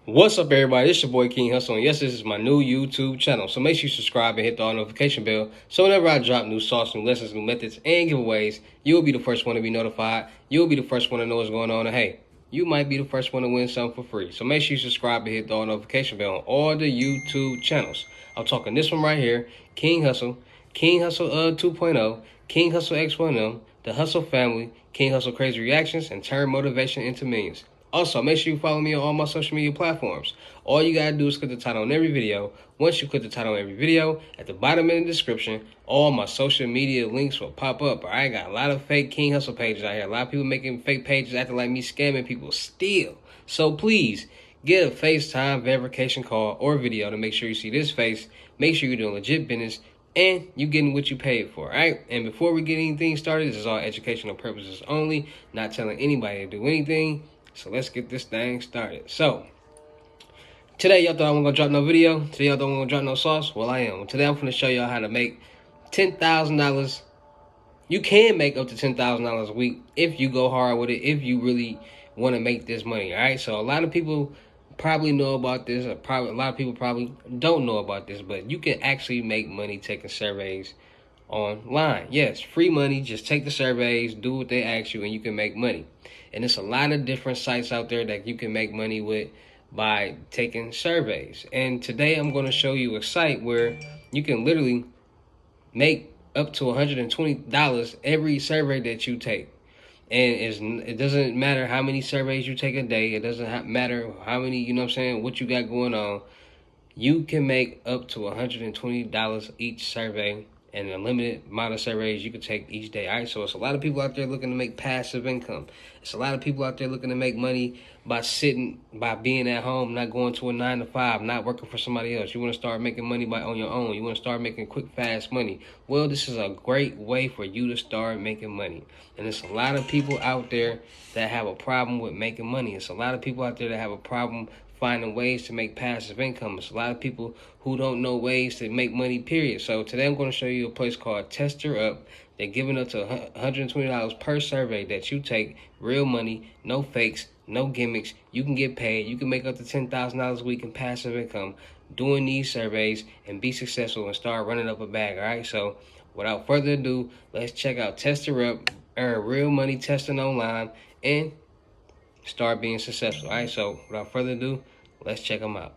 What's up, everybody? It's your boy King Hussle, and yes, this is my new YouTube channel. So make sure you subscribe and hit the all notification bell, so whenever I drop new sauce, new lessons, new methods, and giveaways, you'll be the first one to be notified. You'll be the first one to know what's going on, and hey, you might be the first one to win something for free. So make sure you subscribe and hit the all notification bell on all the YouTube channels. I'm talking this one right here, King Hussle, King Hussle 2.0, King Hussle X1M, the Hussle family, King Hussle Crazy Reactions, and turn motivation into millions. Also, make sure you follow me on all my social media platforms. All you gotta do is click the title on every video. Once you click the title on every video, at the bottom in the description, all my social media links will pop up. I got a lot of fake King Hussle pages out here. A lot of people making fake pages acting like me scamming people still. So please, get a FaceTime verification call or video to make sure you see this face. Make sure you're doing legit business and you getting what you paid for, right? And before we get anything started, this is all educational purposes only, not telling anybody to do anything. So let's get this thing started. So today y'all thought I wasn't gonna drop no video. Today y'all thought I wasn't gonna drop no sauce. Well, I am. Today I'm gonna show y'all how to make $10,000. You can make up to $10,000 a week if you go hard with it. If you really want to make this money, all right. So a lot of people probably know about this. A lot of people probably don't know about this, but you can actually make money taking surveys online. Yes, free money. Just take the surveys, do what they ask you, and you can make money. And there's a lot of different sites out there that you can make money with by taking surveys. And today I'm going to show you a site where you can literally make up to $120 every survey that you take. And it doesn't matter how many surveys you take a day. It doesn't matter how many, you know what I'm saying, what you got going on. You can make up to $120 each survey, and a limited amount of surveys you can take each day. All right, so it's a lot of people out there looking to make passive income. It's a lot of people out there looking to make money by being at home, not going to a 9 to 5, not working for somebody else. You want to start making money on your own. You want to start making quick, fast money. Well, this is a great way for you to start making money. And there's a lot of people out there that have a problem with making money. It's a lot of people out there that have a problem finding ways to make passive income. It's a lot of people who don't know ways to make money, period. So today I'm going to show you a place called TesterUp. They're giving up to $120 per survey that you take. Real money, no fakes, no gimmicks. You can get paid. You can make up to $10,000 a week in passive income doing these surveys and be successful and start running up a bag, all right? So without further ado, let's check out TesterUp, earn real money testing online, and start being successful. All right, so without further ado, let's check them out.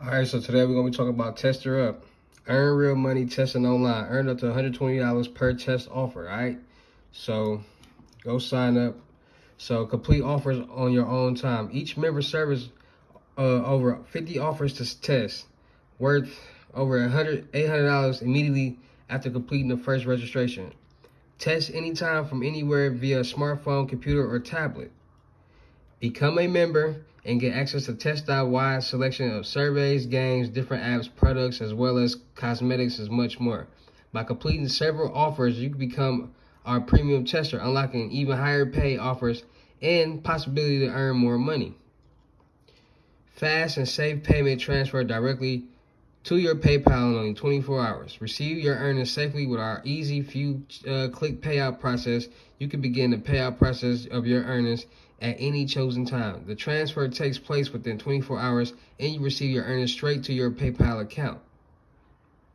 All right, so today we're going to be talking about TesterUp. Earn real money testing online. Earn up to $120 per test offer, all right? So go sign up. So complete offers on your own time. Each member serves over 50 offers to test, worth over $800 immediately after completing the first registration. Test anytime from anywhere via smartphone, computer, or tablet. Become a member and get access to test out wide selection of surveys, games, different apps, products, as well as cosmetics and much more. By completing several offers, you can become our premium tester, unlocking even higher pay offers and possibility to earn more money. Fast and safe payment transfer directly to your PayPal in only 24 hours. Receive your earnings safely with our easy few click payout process. You can begin the payout process of your earnings at any chosen time. The transfer takes place within 24 hours and you receive your earnings straight to your PayPal account.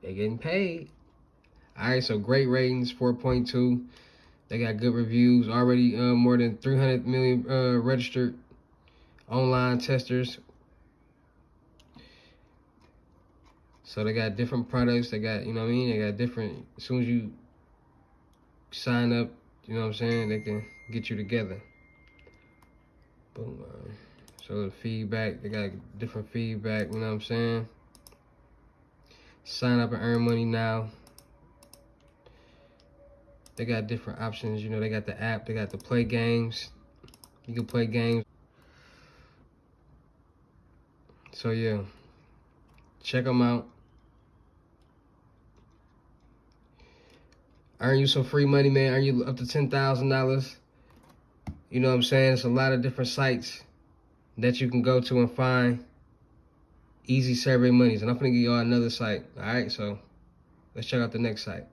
They're getting paid. All right, so great ratings, 4.2. They got good reviews. Already more than 300 million registered online testers. So they got different products. They got, you know what I mean? They got different, as soon as you sign up, you know what I'm saying? They can get you together. Boom. So the feedback, they got different feedback, you know what I'm saying? Sign up and earn money now. They got different options, you know, they got the app, they got the play games. You can play games. So yeah, check them out. Earn you some free money, man. Earn you up to $10,000. You know what I'm saying? It's a lot of different sites that you can go to and find easy survey monies. And I'm gonna give y'all another site. All right, so let's check out the next site.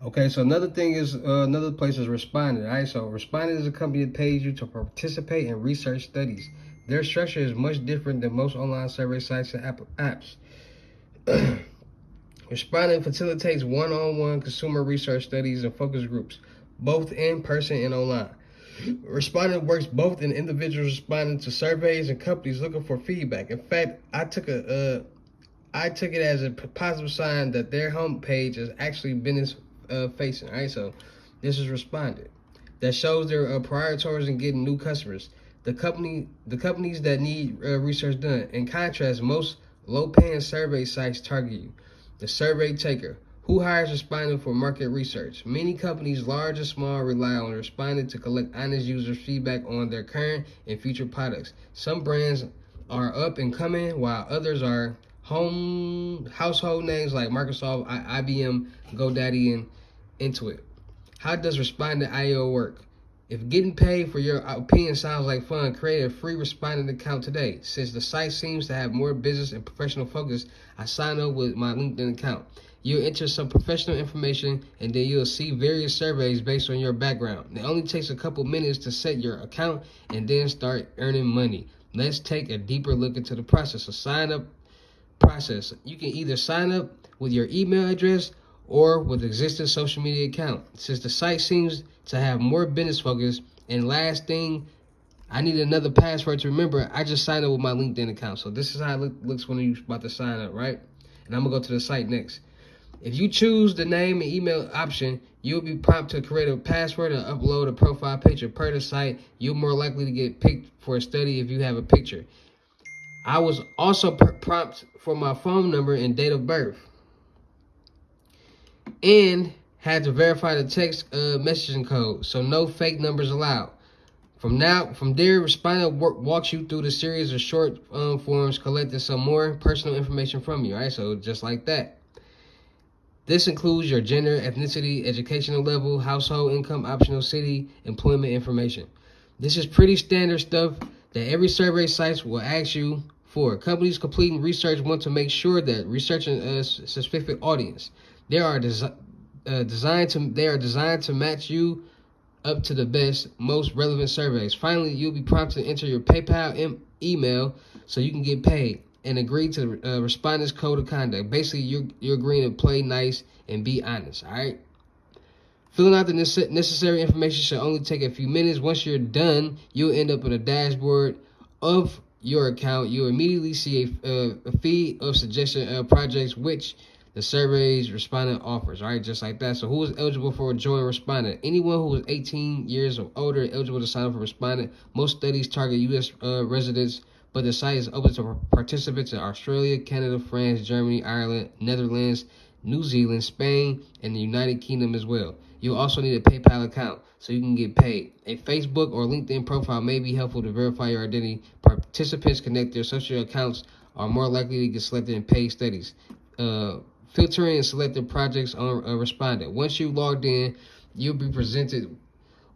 Okay, so another thing is another place is Respondent. All right, so Respondent is a company that pays you to participate in research studies. Their structure is much different than most online survey sites and apps. Respondent facilitates one-on-one consumer research studies and focus groups, both in person and online. Respondent works both in individuals responding to surveys and companies looking for feedback. In fact, I took it as a positive sign that their homepage is actually business facing. All right, so this is Respondent that shows they're prioritizing getting new customers. The companies that need research done. In contrast, most low-paying survey sites target you, the survey taker, who hires Respondent for market research. Many companies, large and small, rely on Respondent to collect honest user feedback on their current and future products. Some brands are up and coming, while others are household names like Microsoft, IBM, GoDaddy, and Intuit. How does Respondent IO work? If getting paid for your opinion sounds like fun, create a free Respondent account today. Since the site seems to have more business and professional focus, I sign up with my LinkedIn account. You'll enter some professional information and then you'll see various surveys based on your background. It only takes a couple minutes to set your account and then start earning money. Let's take a deeper look into the process. So sign up process. You can either sign up with your email address or with existing social media account. Since the site seems to have more business focus, and last thing, I need another password to remember, I just signed up with my LinkedIn account. So this is how it looks when you're about to sign up, right? And I'm gonna go to the site next. If you choose the name and email option, you'll be prompted to create a password and upload a profile picture. Per the site, you're more likely to get picked for a study if you have a picture. I was also prompted for my phone number and date of birth, and had to verify the text messaging code, so no fake numbers allowed. From there, Respondent walks you through the series of short forms, collecting some more personal information from you. All right, so just like that. This includes your gender, ethnicity, educational level, household income, optional city, employment information. This is pretty standard stuff that every survey site will ask you for. Companies completing research want to make sure that researching a specific audience. They are designed to match you up to the best, most relevant surveys. Finally, you'll be prompted to enter your PayPal email so you can get paid and agree to Respondent's code of conduct. Basically, you're agreeing to play nice and be honest. All right. Filling out the necessary information should only take a few minutes. Once you're done, you'll end up in a dashboard of your account. You'll immediately see a feed of suggested projects which the survey's Respondent offers. All right, just like that. So who is eligible for a joint Respondent? Anyone who is 18 years or older is eligible to sign up for Respondent. Most studies target U.S. Residents, but the site is open to participants in Australia, Canada, France, Germany, Ireland, Netherlands, New Zealand, Spain, and the United Kingdom as well. You'll also need a PayPal account so you can get paid. A Facebook or LinkedIn profile may be helpful to verify your identity. Participants connect their social accounts are more likely to get selected in paid studies. Filtering and selecting projects on Respondent. Once you've logged in, you'll be presented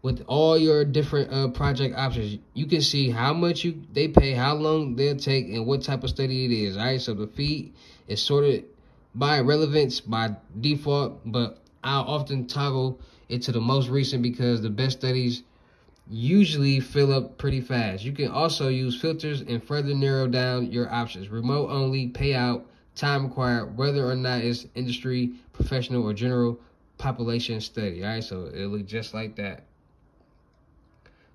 with all your different project options. You can see how much they pay, how long they'll take, and what type of study it is. All right, so the feed is sorted by relevance by default, but I'll often toggle it to the most recent because the best studies usually fill up pretty fast. You can also use filters and further narrow down your options. Remote only, payout, time required, whether or not it's industry, professional, or general population study. All right, so it'll look just like that.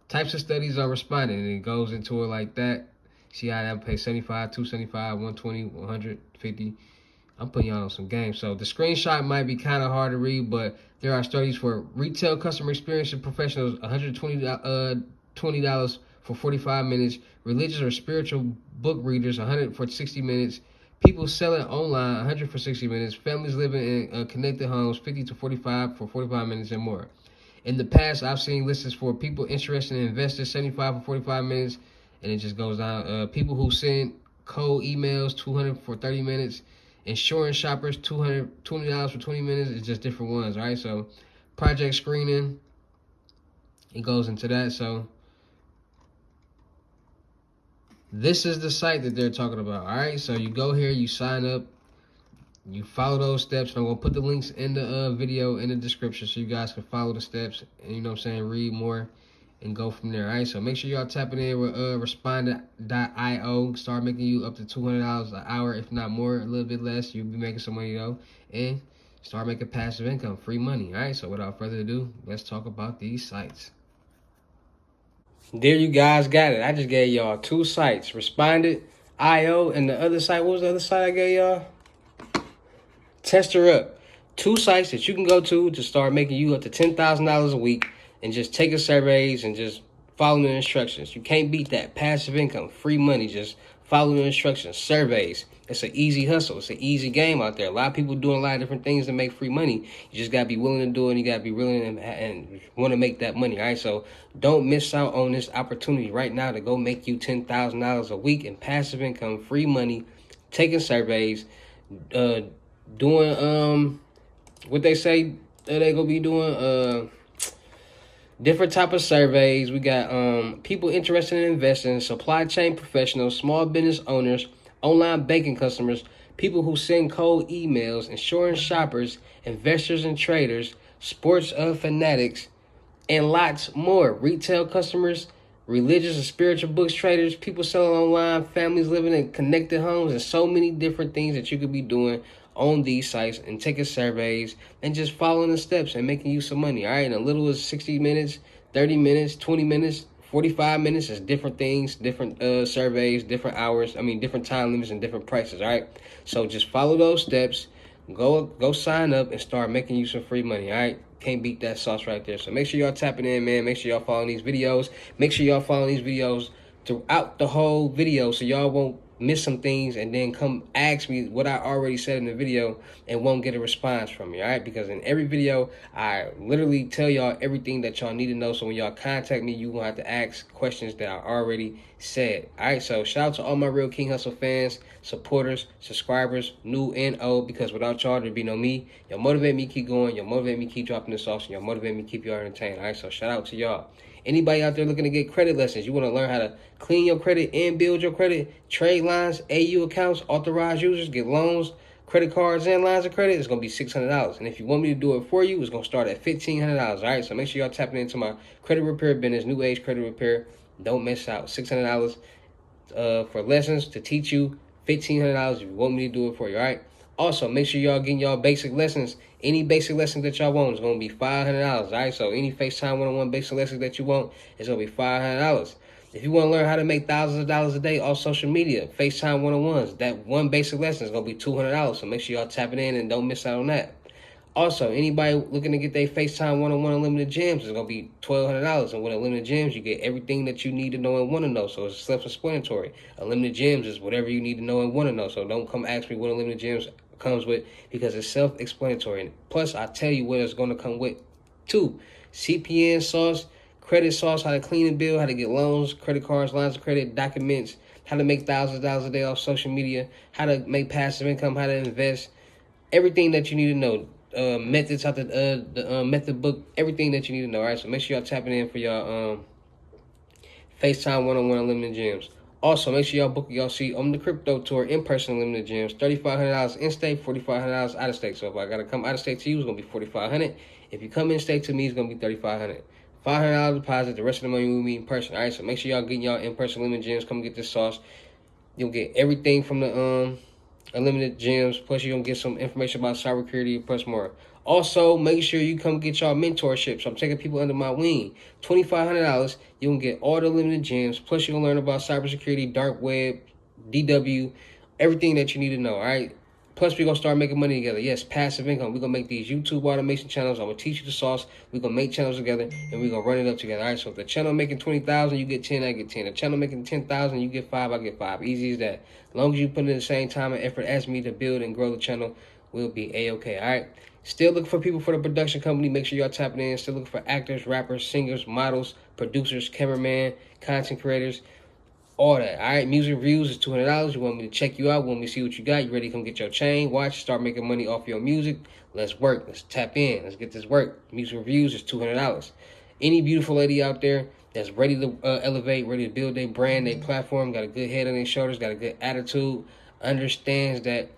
Types of studies are Respondent, and it goes into it like that. See how that pay 75, 275, 120, 150. I'm putting y'all on some games. So the screenshot might be kind of hard to read, but there are studies for retail customer experience professionals, $120 for 45 minutes. Religious or spiritual book readers, 100 for 60 minutes. People selling online, 100 for 60 minutes. Families living in connected homes, 50 to 45 for 45 minutes and more. In the past, I've seen lists for people interested in investors, 75 for 45 minutes, and it just goes down. People who send cold emails, 200 for 30 minutes. Insurance shoppers, $220 for 20 minutes. It's just different ones, right? So project screening, it goes into that. So this is the site that they're talking about, all right? So you go here, you sign up. You follow those steps. I'm gonna put the links in the video in the description so you guys can follow the steps and, you know what I'm saying, read more and go from there. All right, so make sure y'all tapping in with respond.io. Start making you up to $200 an hour, if not more, a little bit less. You'll be making some money though, and start making passive income, free money. All right, so without further ado, let's talk about these sites. There you guys got it. I just gave y'all two sites, Responded.io, and the other site. What was the other site I gave y'all? TesterUp. Two sites that you can go to start making you up to $10,000 a week and just taking surveys and just following the instructions. You can't beat that. Passive income, free money, just follow the instructions, surveys. It's an easy hustle. It's an easy game out there. A lot of people doing a lot of different things to make free money. You just got to be willing to do it, and you got to be willing and want to make that money, all right? So don't miss out on this opportunity right now to go make you $10,000 a week in passive income, free money, taking surveys, doing what they say they gonna be doing different type of surveys. We got people interested in investing, supply chain professionals, small business owners, online banking customers, people who send cold emails, insurance shoppers, investors and traders, sports fanatics, and lots more. Retail customers, religious and spiritual books traders, people selling online, families living in connected homes, and so many different things that you could be doing on these sites and taking surveys and just following the steps and making you some money. All right, and a little as 60 minutes, 30 minutes, 20 minutes, 45 minutes is different things, different surveys, different hours. I mean, different time limits and different prices. All right, so just follow those steps. Go sign up and start making you some free money. All right, can't beat that sauce right there. So make sure y'all tapping in, man. Make sure y'all following these videos. Make sure y'all following these videos throughout the whole video so y'all won't miss some things and then come ask me what I already said in the video and won't get a response from me, all right? Because in every video, I literally tell y'all everything that y'all need to know. So when y'all contact me, you won't have to ask questions that I already said, all right? So shout out to all my Real King Hustle fans, supporters, subscribers, new and old, because without y'all, there'd be no me. Y'all motivate me keep going. Y'all motivate me keep dropping this sauce. And y'all motivate me keep y'all entertained, all right? So shout out to y'all. Anybody out there looking to get credit lessons, you want to learn how to clean your credit and build your credit, trade lines, AU accounts, authorized users, get loans, credit cards, and lines of credit, it's going to be $600. And if you want me to do it for you, it's going to start at $1,500. All right, so make sure y'all tapping into my credit repair business, new age credit repair. Don't miss out. $600 for lessons to teach you, $1,500 if you want me to do it for you, all right? Also, make sure y'all getting y'all basic lessons. Any basic lesson that y'all want is going to be $500, all right? So any FaceTime one-on-one basic lessons that you want is going to be $500. If you want to learn how to make thousands of dollars a day off social media, FaceTime one-on-ones, that one basic lesson is going to be $200. So make sure y'all tap it in and don't miss out on that. Also, anybody looking to get their FaceTime one-on-one unlimited gems is going to be $1,200. And with unlimited gems, you get everything that you need to know and want to know. So it's self-explanatory. Unlimited gems is whatever you need to know and want to know. So don't come ask me what unlimited gems comes with, because it's self-explanatory. And plus, I tell you what it's going to come with too. CPN sauce, credit sauce, how to clean and build, how to get loans, credit cards, lines of credit, documents, how to make thousands of dollars a day off social media, how to make passive income, how to invest, everything that you need to know. Methods out the method book, everything that you need to know. All right, so make sure y'all tapping in for y'all FaceTime one-on-one unlimited gems. Also, make sure y'all book y'all seat on the crypto tour in person unlimited gems. $3,500 in state, $4,500 out of state. So if I gotta come out of state to you, it's gonna be $4,500. If you come in state to me, it's gonna be $3,500. $500 deposit. The rest of the money will be in person. All right, so make sure y'all getting y'all in person unlimited gems. Come get this sauce. You'll get everything from the unlimited gems. Plus, you're gonna get some information about cybersecurity, plus more. Also, make sure you come get y'all mentorship. So I'm taking people under my wing. $2,500. You can get all the limited gems. Plus, you're gonna learn about cybersecurity, dark web, DW, everything that you need to know. All right. Plus, we're gonna start making money together. Yes, passive income. We're gonna make these YouTube automation channels. I'm gonna teach you the sauce. We're gonna make channels together, and we're gonna run it up together. All right. So if the channel making 20,000, you get 10, I get 10. The channel making 10,000, you get 5, I get 5. Easy as that. As long as you put in the same time and effort as me to build and grow the channel, we'll be a-okay. All right. Still looking for people for the production company. Make sure y'all tapping in. Still looking for actors, rappers, singers, models, producers, cameraman, content creators, all that. All right, music reviews is $200. You want me to check you out? Want me to see what you got? You ready to come get your chain? Watch, start making money off your music. Let's work. Let's tap in. Let's get this work. Music reviews is $200. Any beautiful lady out there that's ready to elevate, ready to build their brand, their platform, got a good head on their shoulders, got a good attitude, understands that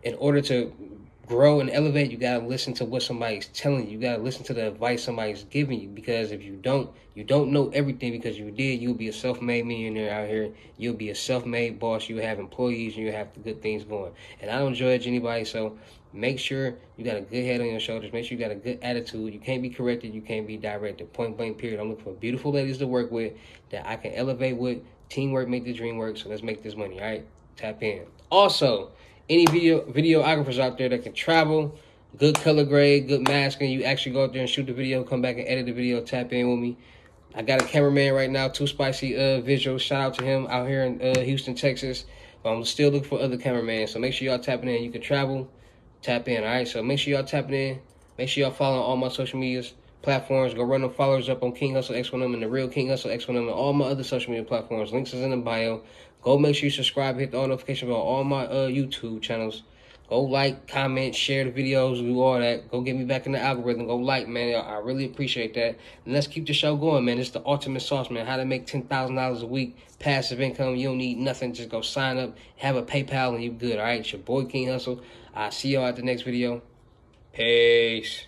in order to grow and elevate, you gotta listen to what somebody's telling you. You gotta listen to the advice somebody's giving you. Because if you don't know everything. Because you did, you'll be a self-made millionaire out here. You'll be a self-made boss. You'll have employees, and you'll have the good things going. And I don't judge anybody, so make sure you got a good head on your shoulders. Make sure you got a good attitude. You can't be corrected. You can't be directed. Point blank, period. I'm looking for beautiful ladies to work with that I can elevate with. Teamwork make the dream work. So let's make this money, all right? Tap in. Also, any videographers out there that can travel, good color grade, good masking, you actually go out there and shoot the video, come back and edit the video, tap in with me. I got a cameraman right now, Too Spicy Visuals. Shout out to him out here in Houston, Texas. But I'm still looking for other cameramans. So make sure y'all tapping in. You can travel, tap in, all right? So make sure y'all tapping in. Make sure y'all following all my social medias platforms. Go run them followers up on King Hussle X1M and the real King Hussle X1M and all my other social media platforms. Links is in the bio. Go make sure you subscribe, hit the all notification bell on all my YouTube channels. Go like, comment, share the videos, do all that. Go get me back in the algorithm. Go like, man. I really appreciate that. And let's keep the show going, man. It's the ultimate sauce, man. How to make $10,000 a week, passive income. You don't need nothing. Just go sign up, have a PayPal, and you good, all right? It's your boy, King Hussle. I'll see y'all at the next video. Peace.